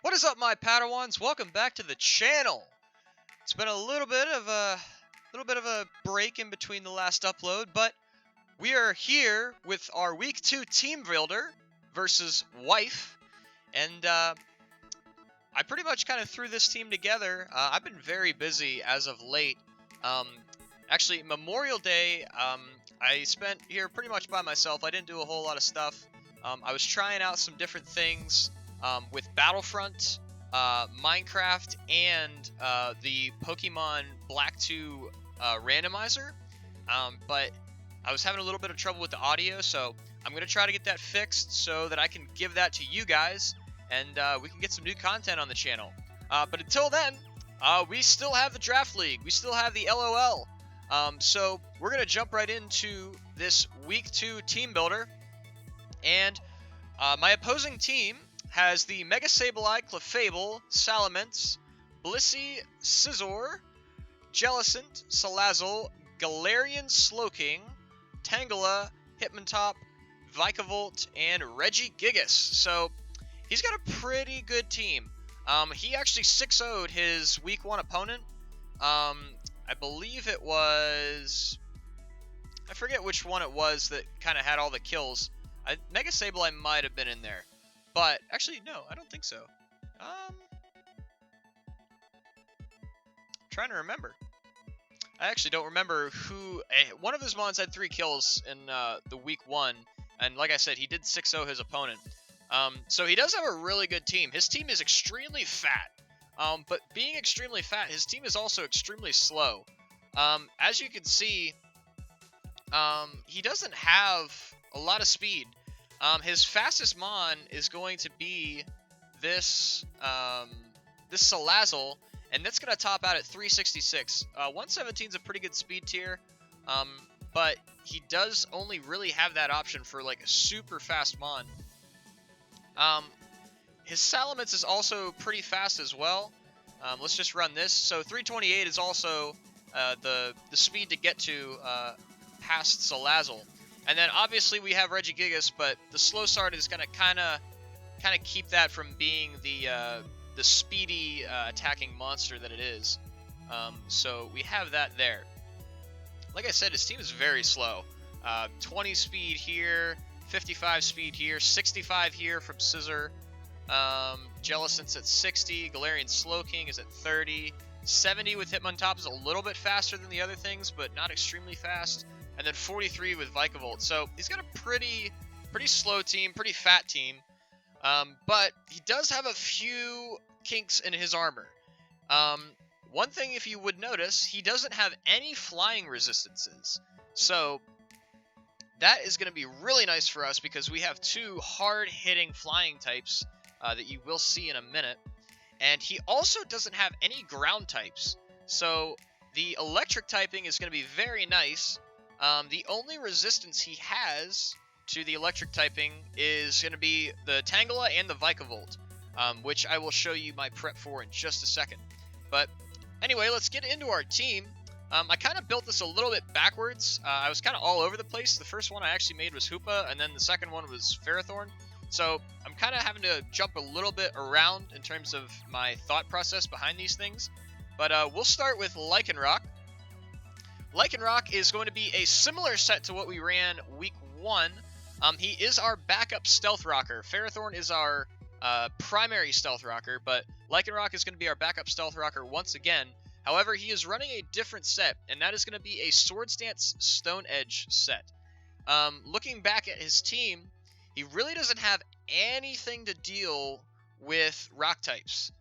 What is up, my Padawans? Welcome back to the channel. It's been a little bit of a break in between the last upload, but we are here with our week 2 team builder versus wife, and I pretty much kind of threw this team together. I've been very busy as of late. Actually, Memorial Day, I spent here pretty much by myself. I didn't do a whole lot of stuff. I was trying out some different things with Battlefront, Minecraft, and the Pokemon Black 2 randomizer. But I was having a little bit of trouble with the audio, so I'm going to try to get that fixed so that I can give that to you guys, and we can get some new content on the channel. But until then, we still have the Draft League. We still have the LOL. So we're going to jump right into this Week 2 team builder. And my opposing team has the Mega Sableye, Clefable, Salamence, Blissey, Scizor, Jellicent, Salazzle, Galarian Slowking, Tangela, Hitmontop, Vikavolt, and Regigigas. So he's got a pretty good team. He actually 6-0'd his Week 1 opponent. I believe it was... I forget which one it was that kind of had all the kills. Mega Sableye might have been in there. But, actually, no, I don't think so. Trying to remember. I actually don't remember who... One of his mons had 3 kills in the Week 1. And like I said, he did 6-0 his opponent. So he does have a really good team. His team is extremely fat. But being extremely fat, his team is also extremely slow. As you can see, he doesn't have a lot of speed. His fastest mon is going to be this this Salazzle, and that's going to top out at 366. 117 is a pretty good speed tier, but he does only really have that option for like a super fast mon. His Salamence is also pretty fast as well. Let's just run this. So 328 is also the speed to get to past Salazzle. And then obviously we have Regigigas, but the slow start is gonna kind of keep that from being the speedy attacking monster that it is. So we have that there. Like I said, his team is very slow. 20 speed here, 55 speed here, 65 here from Scizor. Jellicent's at 60, Galarian Slowking is at 30, 70 with Hitmontop is a little bit faster than the other things, but not extremely fast, and then 43 with Vikavolt. So he's got a pretty slow team, pretty fat team, but he does have a few kinks in his armor. One thing, if you would notice, he doesn't have any flying resistances, so that is going to be really nice for us because we have 2 hard-hitting flying types that you will see in a minute. And he also doesn't have any ground types. So the electric typing is going to be very nice. The only resistance he has to the electric typing is going to be the Tangela and the Vikavolt, which I will show you my prep for in just a second. But anyway, let's get into our team. I kind of built this a little bit backwards. I was kind of all over the place. The first one I actually made was Hoopa, and then the second one was Ferrothorn. So I'm kind of having to jump a little bit around in terms of my thought process behind these things. But we'll start with Lycanroc. Lycanroc is going to be a similar set to what we ran Week 1. He is our backup Stealth Rocker. Ferrothorn is our primary Stealth Rocker, but Lycanroc is going to be our backup Stealth Rocker once again. However, he is running a different set, and that is going to be a Swords Dance Stone Edge set. Looking back at his team, he really doesn't have anything to deal with rock types.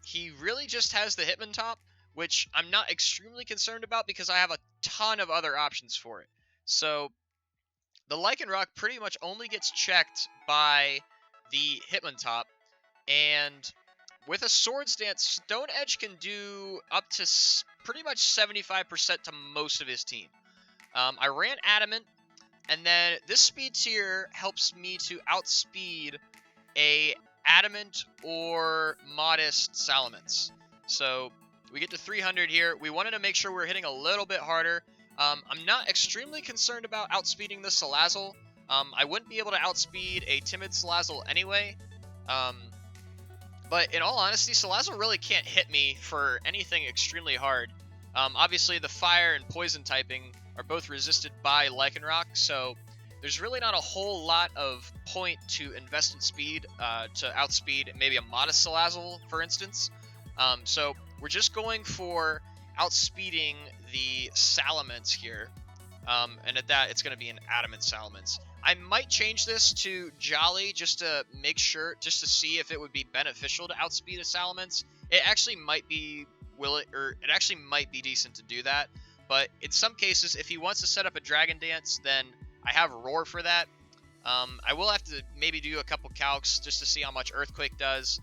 He really just has the Hitmontop, which I'm not extremely concerned about because I have a ton of other options for it. So the Lycanroc pretty much only gets checked by the Hitmontop, and with a Swords Dance, Stone Edge can do up to pretty much 75% to most of his team. I ran Adamant, and then this speed tier helps me to outspeed a Adamant or Modest Salamence. So we get to 300 here. We wanted to make sure we're hitting a little bit harder. I'm not extremely concerned about outspeeding the Salazzle. I wouldn't be able to outspeed a timid Salazzle anyway. But in all honesty, Salazzle really can't hit me for anything extremely hard. Obviously, the fire and poison typing are both resisted by Lycanroc, so there's really not a whole lot of point to invest in speed to outspeed maybe a modest Salazzle, for instance. So we're just going for outspeeding the Salamence here. And at that, it's going to be an Adamant Salamence. I might change this to Jolly just to make sure, just to see if it would be beneficial to outspeed a Salamence. It actually might be, it actually might be decent to do that. But in some cases, if he wants to set up a Dragon Dance, then I have Roar for that. I will have to maybe do a couple calcs just to see how much Earthquake does.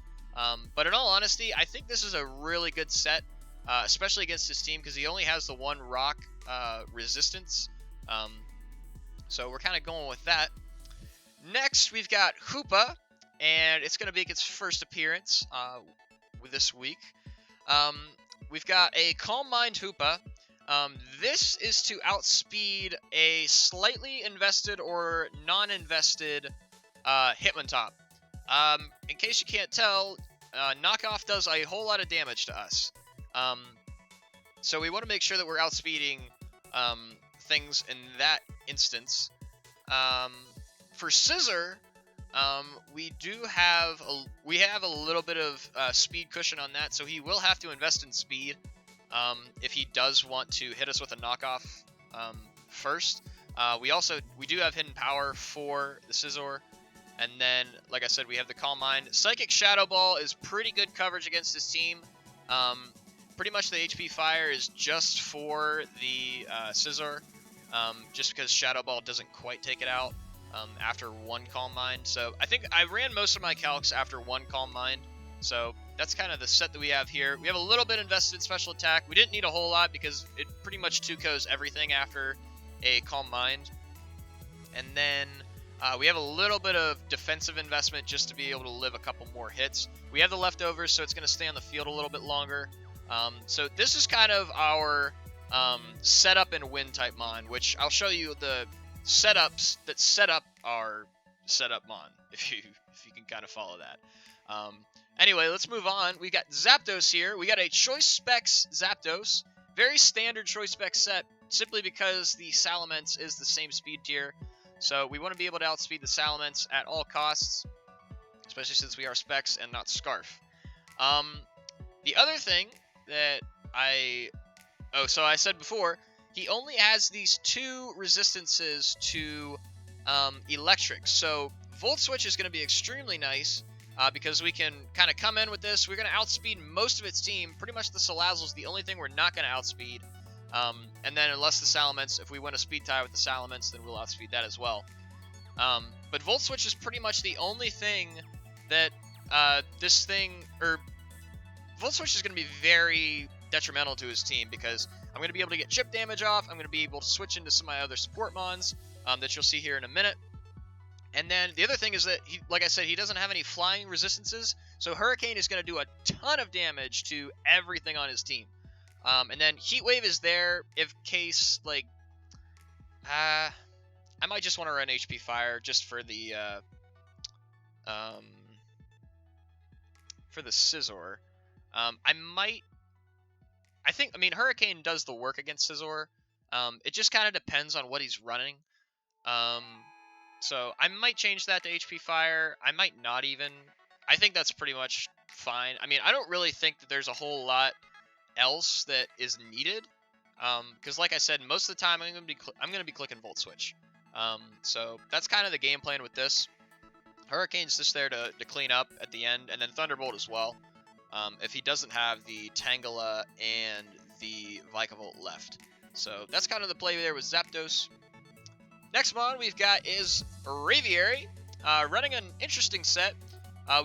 But in all honesty, I think this is a really good set, especially against his team, because he only has the one rock resistance. So we're kind of going with that. Next, we've got Hoopa, and it's going to make its first appearance this week. We've got a Calm Mind Hoopa. This is to outspeed a slightly invested or non-invested Hitmontop. In case you can't tell, Knockoff does a whole lot of damage to us. So we want to make sure that we're outspeeding things in that instance. For Scissor, we have a little bit of speed cushion on that, so he will have to invest in speed if he does want to hit us with a knockoff first. We do have hidden power for the Scizor, and then, like I said, we have the Calm Mind. Psychic Shadow Ball is pretty good coverage against this team. Pretty much the HP Fire is just for the Scizor, just because Shadow Ball doesn't quite take it out after one Calm Mind. So I think I ran most of my calcs after one Calm Mind. So that's kind of the set that we have here. We have a little bit invested in Special Attack. We didn't need a whole lot because it pretty much 2-KOs everything after a Calm Mind. And then we have a little bit of defensive investment just to be able to live a couple more hits. We have the leftovers, so it's going to stay on the field a little bit longer. So this is kind of our setup and win type Mon, which I'll show you the setups that set up our setup Mon, if you can kind of follow that. Anyway, let's move on. We got Zapdos here. We got a Choice Specs Zapdos. Very standard Choice Specs set, simply because the Salamence is the same speed tier. So we want to be able to outspeed the Salamence at all costs, especially since we are Specs and not Scarf. The other thing that I said before, he only has these 2 resistances to electric. So Volt Switch is going to be extremely nice because we can kind of come in with this. We're going to outspeed most of its team. Pretty much the Salazzle is the only thing we're not going to outspeed. And then unless the Salamence, if we win a speed tie with the Salamence, then we'll outspeed that as well. But Volt Switch is pretty much the only thing that Volt Switch is going to be very detrimental to his team because I'm going to be able to get chip damage off. I'm going to be able to switch into some of my other support Mons that you'll see here in a minute. And then the other thing is that, like I said, he doesn't have any flying resistances. So Hurricane is going to do a ton of damage to everything on his team. And then Heat Wave is there if case, like, I might just want to run HP Fire just for the Scizor. I mean, Hurricane does the work against Scizor. It just kind of depends on what he's running. So I might change that to HP Fire. I might not even. I think that's pretty much fine. I mean, I don't really think that there's a whole lot else that is needed. Because like I said, most of the time I'm gonna be clicking Volt Switch. So that's kind of the game plan with this. Hurricane's just there to clean up at the end, and then Thunderbolt as well. If he doesn't have the Tangela and the Vikavolt left. So that's kind of the play there with Zapdos. Next Mon we've got is Braviary, running an interesting set.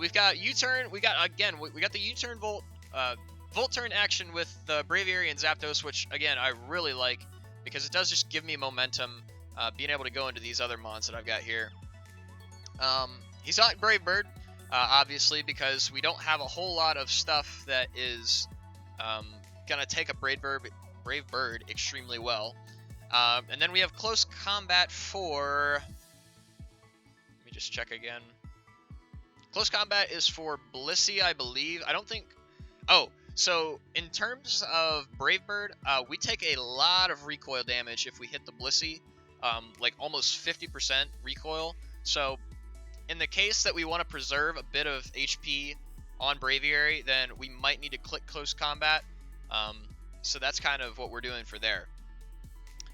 We've got U-Turn. We got the U-Turn Volt Turn action with the Braviary and Zapdos, which again I really like because it does just give me momentum, being able to go into these other Mons that I've got here. He's not Brave Bird, obviously, because we don't have a whole lot of stuff that is gonna take a Brave Bird extremely well. And then we have Close Combat for... Let me just check again. Close combat is for Blissey, I believe. I don't think... Oh, so in terms of Brave Bird, we take a lot of recoil damage if we hit the Blissey, like almost 50% recoil. So in the case that we want to preserve a bit of HP on Braviary, then we might need to click close combat. So that's kind of what we're doing for there.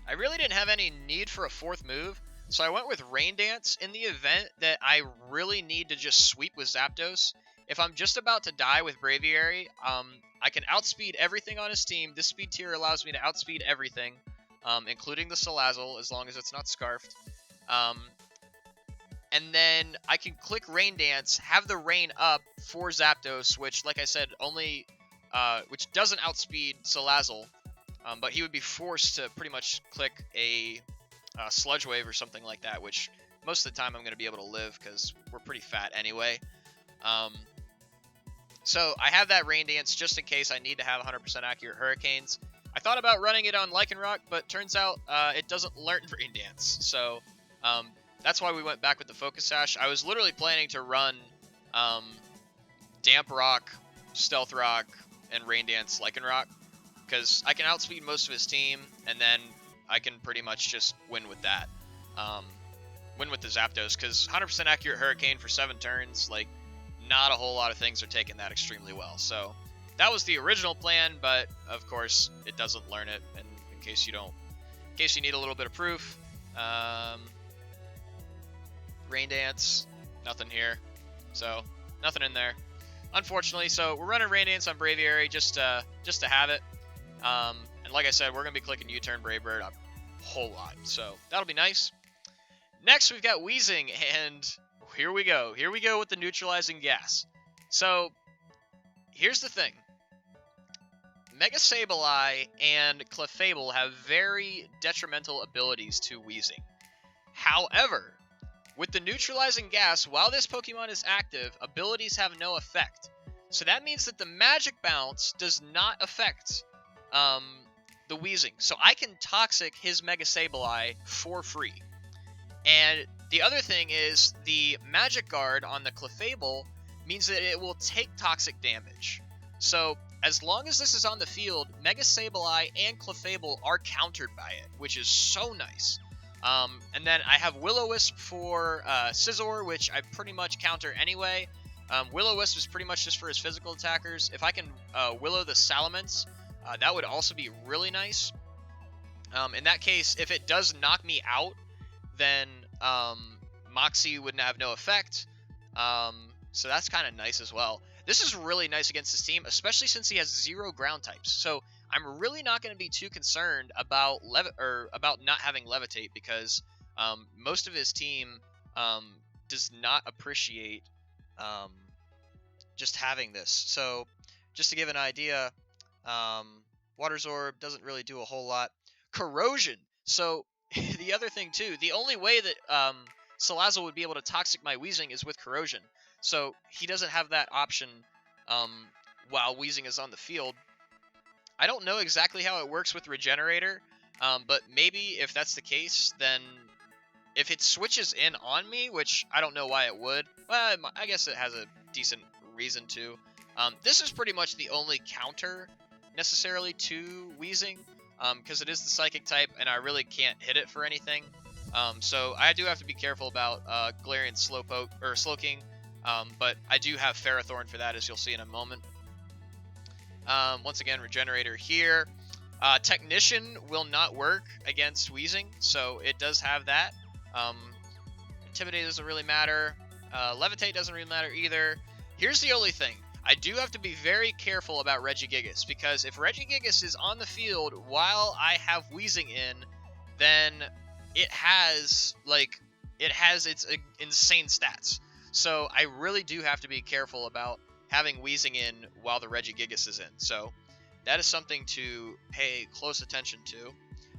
I really didn't have any need for a fourth move, so I went with Rain Dance in the event that I really need to just sweep with Zapdos. If I'm just about to die with Braviary, I can outspeed everything on his team. This speed tier allows me to outspeed everything, including the Salazzle, as long as it's not Scarfed. And then I can click Rain Dance, have the rain up for Zapdos, which, like I said, only, which doesn't outspeed Salazzle, but he would be forced to pretty much click a Sludge Wave or something like that, which most of the time I'm going to be able to live because we're pretty fat anyway. So I have that Rain Dance just in case I need to have 100% accurate Hurricanes. I thought about running it on Lycanroc, but turns out it doesn't learn Rain Dance. So that's why we went back with the Focus Sash. I was literally planning to run Damp Rock, Stealth Rock, and Rain Dance Lycanroc, because I can outspeed most of his team, and then I can pretty much just win with that. Win with the Zapdos, because 100% accurate Hurricane for 7 turns, like, not a whole lot of things are taking that extremely well. So that was the original plan, but of course it doesn't learn it. And in case you need a little bit of proof, Rain Dance, nothing here. So nothing in there, unfortunately. So we're running Rain Dance on Braviary just to have it. And like I said, we're gonna be clicking U-turn Brave Bird a whole lot. So that'll be nice. Next, we've got Wheezing, and here we go. Here we go with the neutralizing gas. So, here's the thing. Mega Sableye and Clefable have very detrimental abilities to Wheezing. However, with the neutralizing gas, while this Pokemon is active, abilities have no effect. So that means that the Magic Bounce does not affect the Wheezing. So I can Toxic his Mega Sableye for free. And the other thing is the Magic Guard on the Clefable means that it will take toxic damage. So as long as this is on the field, Mega Sableye and Clefable are countered by it, which is so nice. And then I have Will-O-Wisp for Scizor, which I pretty much counter anyway. Will-O-Wisp is pretty much just for his physical attackers. If I can Willow the Salamence, that would also be really nice. In that case, if it does knock me out, then Moxie would have no effect. So that's kind of nice as well. This is really nice against his team, especially since he has 0 ground types. So I'm really not going to be too concerned about about not having Levitate, because most of his team does not appreciate just having this. So just to give an idea, Water Zorb doesn't really do a whole lot. Corrosion. So the other thing too, the only way that Salazzle would be able to Toxic my Wheezing is with Corrosion. So he doesn't have that option while Wheezing is on the field. I don't know exactly how it works with Regenerator, but maybe if that's the case, then if it switches in on me, which I don't know why it would, well, I guess it has a decent reason to. This is pretty much the only counter necessarily to Wheezing, because it is the Psychic type, and I really can't hit it for anything. So I do have to be careful about Galarian Slowpoke or Slowking, but I do have Ferrothorn for that, as you'll see in a moment. Once again, Regenerator here. Technician will not work against Wheezing, so it does have that. Intimidate doesn't really matter. Levitate doesn't really matter either. Here's the only thing. I do have to be very careful about Regigigas, because if Regigigas is on the field while I have Wheezing in, then it has its insane stats. So I really do have to be careful about having Wheezing in while the Regigigas is in. So that is something to pay close attention to.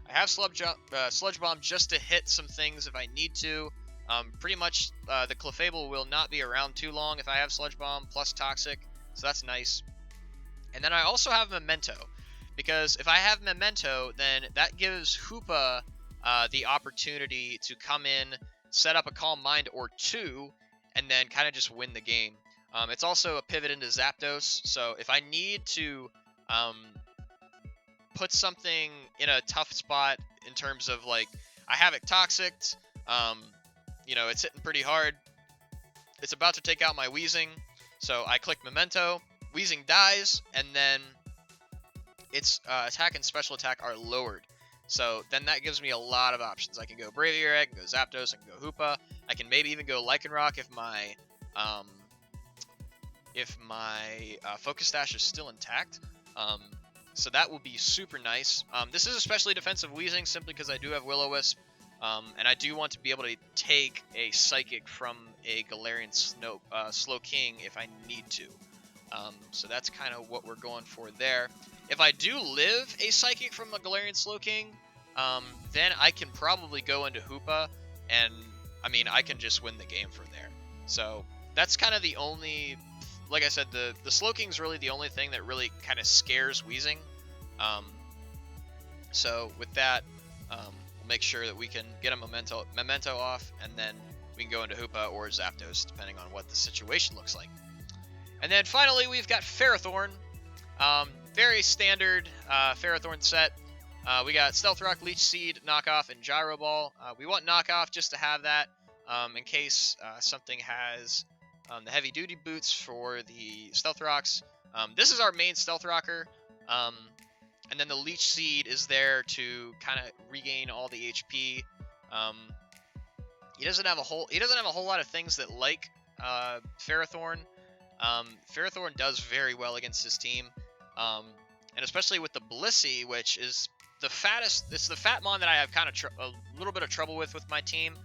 I have Sludge Bomb just to hit some things if I need to. Pretty much the Clefable will not be around too long if I have Sludge Bomb plus Toxic, so that's nice. And then I also have Memento, because if I have Memento, then that gives Hoopa the opportunity to come in, set up a Calm Mind or 2, and then kind of just win the game. It's also a pivot into Zapdos, so if I need to put something in a tough spot in terms of, like, I have it toxicked, you know, it's hitting pretty hard, it's about to take out my Weezing, so I click Memento, Weezing dies, and then its attack and special attack are lowered. So then that gives me a lot of options. I can go Braviary, I can go Zapdos, I can go Hoopa, I can maybe even go Lycanroc if my Focus Dash is still intact. So that will be super nice. This is especially defensive Weezing simply because I do have Will-O-Wisp, and I do want to be able to take a Psychic from a Galarian Slowking if I need to. So that's kind of what we're going for there. If I do live a Psychic from a Galarian Slowking, then I can probably go into Hoopa, and I mean, I can just win the game from there. So that's kind of the only, like I said, the Slowking's really the only thing that really kind of scares Weezing. So with that, we'll make sure that we can get a Memento off, and then we can go into Hoopa or Zapdos, depending on what the situation looks like. And then finally, we've got Ferrothorn. Very standard Ferrothorn set. We got Stealth Rock, Leech Seed, Knockoff, and Gyro Ball. We want Knockoff just to have that in case something has the Heavy Duty Boots for the Stealth Rocks. This is our main Stealth Rocker. And then the Leech Seed is there to kind of regain all the HP. He doesn't have a whole lot of things that like Ferrothorn. Ferrothorn does very well against his team, and especially with the Blissey, which is the fattest. It's the Fatmon that I have kind of a little bit of trouble with my team.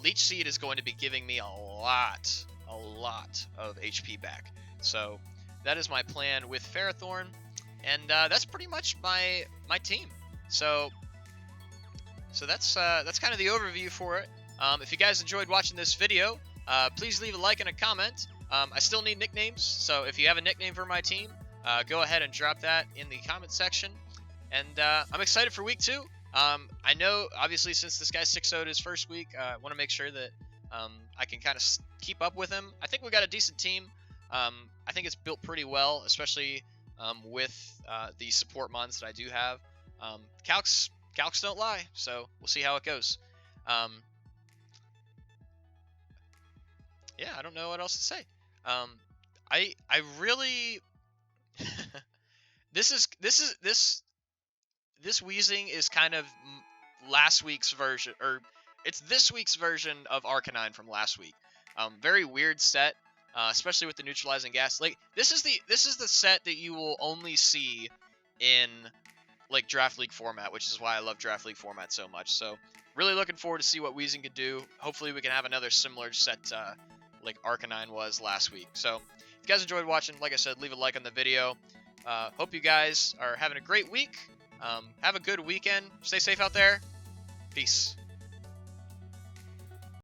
Leech Seed is going to be giving me a lot of HP back. So that is my plan with Ferrothorn, and that's pretty much my team. So that's kind of the overview for it. If you guys enjoyed watching this video, please leave a like and a comment. I still need nicknames, so if you have a nickname for my team, go ahead and drop that in the comment section. And I'm excited for week 2. I know, obviously, since this guy's 6-0'd his first week, I want to make sure that I can kind of keep up with him. I think we got a decent team. I think it's built pretty well, especially with the support mons that I do have. Calcs don't lie, so we'll see how it goes. Yeah, I don't know what else to say. I really this Weezing is kind of last week's version, or it's this week's version of Arcanine from last week. Very weird set, especially with the neutralizing gas. Like this is the set that you will only see in like Draft League format, which is why I love Draft League format so much. So really looking forward to see what Weezing could do. Hopefully we can have another similar set like Arcanine was last week. So if you guys enjoyed watching, like I said, leave a like on the video. Hope you guys are having a great week. Have a good weekend. Stay safe out there. Peace.